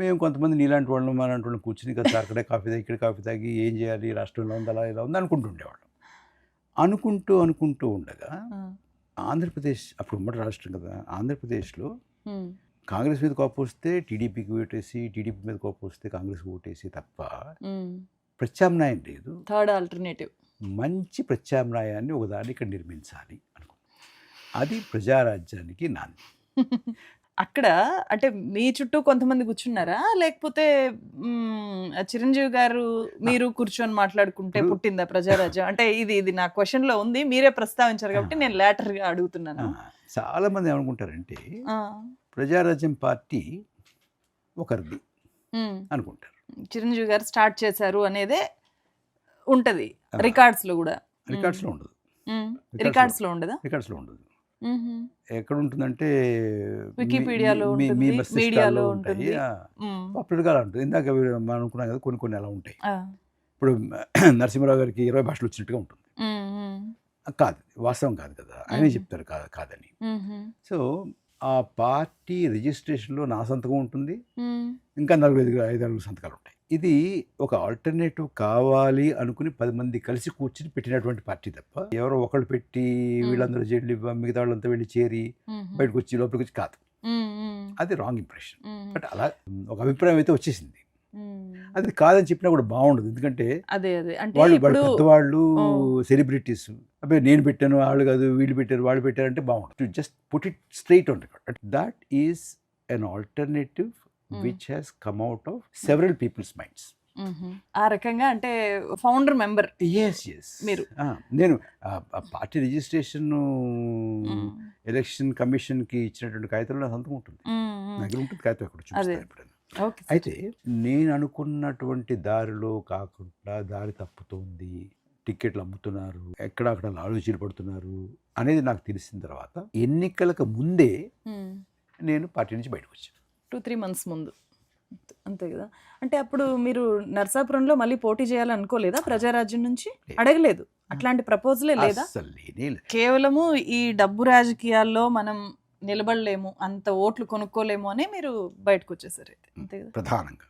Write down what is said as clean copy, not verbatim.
మేము కొంతమంది నీలాంటి వాళ్ళం మాలాంటి వాళ్ళం కూర్చుని కదా సార్ అక్కడే కాఫీ తాగి ఇక్కడ కాఫీ తాగి ఏం చేయాలి రాష్ట్రంలో ఉంది అలా ఇలా ఉంది అనుకుంటూ ఉండేవాళ్ళం. అనుకుంటూ ఉండగా ఆంధ్రప్రదేశ్ అప్పుడు ఉమ్మడి రాష్ట్రం కదా, ఆంధ్రప్రదేశ్లో కాంగ్రెస్ మీద కోపం వస్తే టీడీపీకి ఓటేసి, టీడీపీ మీద కోపం వస్తే కాంగ్రెస్కి ఓటేసి తప్ప ప్రత్యామ్నాయం లేదు. థర్డ్ ఆల్టర్నేటివ్ మంచి ప్రత్యామ్నాయాన్ని ఒకదాన్ని ఇక్కడ నిర్మించాలి అనుకో, అది ప్రజారాజ్యానికి నాంది. అక్కడ అంటే మీ చుట్టూ కొంతమంది కూర్చున్నారా, లేకపోతే చిరంజీవి గారు మీరు కూర్చొని మాట్లాడుకుంటే పుట్టిందా ప్రజారాజ్యం? అంటే ఇది నా క్వశ్చన్ లో ఉంది, మీరే ప్రస్తావించారు కాబట్టి నేను లేటర్ గా అడుగుతున్నాను. చాలా మంది ఏమనుకుంటారంటే ప్రజారాజ్యం పార్టీ ఒకరిది అనుకుంటారు. చిరంజీవి గారు స్టార్ట్ చేశారు అనేదే ఉంటది రికార్డ్స్ లో కూడా. రికార్డ్స్ లో ఉండదు. రికార్డ్స్ లో ఉండదా? రికార్డ్స్ లో ఉండదు. ఎక్కడ ఉంటుందంటే వికీపీడియాలో, మీ మస్తిష్కాల్లో ఉంటాయి, పాపులర్గా అలా ఉంటుంది. ఇందాక మనం అనుకున్నాం కదా కొన్ని అలా ఉంటాయి. ఇప్పుడు నరసింహరావు గారికి 20 భాషలు వచ్చినట్టుగా ఉంటుంది. కాదు, వాస్తవం కాదు కదా, ఆయనే చెప్తారు కాదని. సో ఆ పార్టీ రిజిస్ట్రేషన్లో నా సంతకం ఉంటుంది, ఇంకా 4-5 సంతకాలు ఉంటాయి. ఇది ఒక ఆల్టర్నేటివ్ కావాలి అనుకుని 10 మంది కలిసి కూర్చుని పెట్టినటువంటి పార్టీ తప్ప ఎవరో ఒకళ్ళు పెట్టి వీళ్ళందరూ జైలు మిగతా వాళ్ళంతా వెళ్ళి చేరి బయటకు వచ్చి లోపలికి వచ్చి కాదు. అది రాంగ్ ఇంప్రెషన్. బట్ అలా ఒక అభిప్రాయం అయితే వచ్చేసింది. అది కాదని చెప్పినా కూడా బాగుండదు, ఎందుకంటే వాళ్ళు పెద్దవాళ్ళు సెలబ్రిటీస్, అబ్బాయి నేను పెట్టాను వాళ్ళు కాదు వీళ్ళు పెట్టారు వాళ్ళు పెట్టారు అంటే బాగుండదు. Just put it straight on record. That is an alternative which has come out of several people's minds. ఆ రకంగా అంటే ఫౌండర్ మెంబర్. మీరు నేను పార్టీ రిజిస్ట్రేషన్ ఎలక్షన్ కమిషన్ కి ఇచ్చినటువంటి కాగితంలో సంతకం ఉంటుంది, దగ్గర ఉంటుంది కాగితం, ఎక్కడ చూపిస్తారు ఎప్పుడైనా. అయితే నేను అనుకున్నటువంటి దారిలో కాకుండా దారి తప్పుతోంది, టికెట్లు అమ్ముతున్నారు, ఎక్కడక్కడ లాలూచీలు పడుతున్నారు అనేది నాకు తెలిసిన తర్వాత ఎన్నికలకు ముందే నేను పార్టీ నుంచి బయటకు వచ్చాను. 2-3 months ముందు, అంతే కదా? అంటే అప్పుడు మీరు నర్సాపురంలో మళ్ళీ పోటీ చేయాలనుకోలేదా? ప్రజారాజ్యం నుంచి అడగలేదు, అట్లాంటి ప్రపోజలే లేదా? కేవలము ఈ డబ్బు రాజకీయాల్లో మనం నిలబడలేము, అంత ఓట్లు కొనుక్కోలేము అని మీరు బయటకు వచ్చేసారు, అంతే కదా ప్రధానంగా.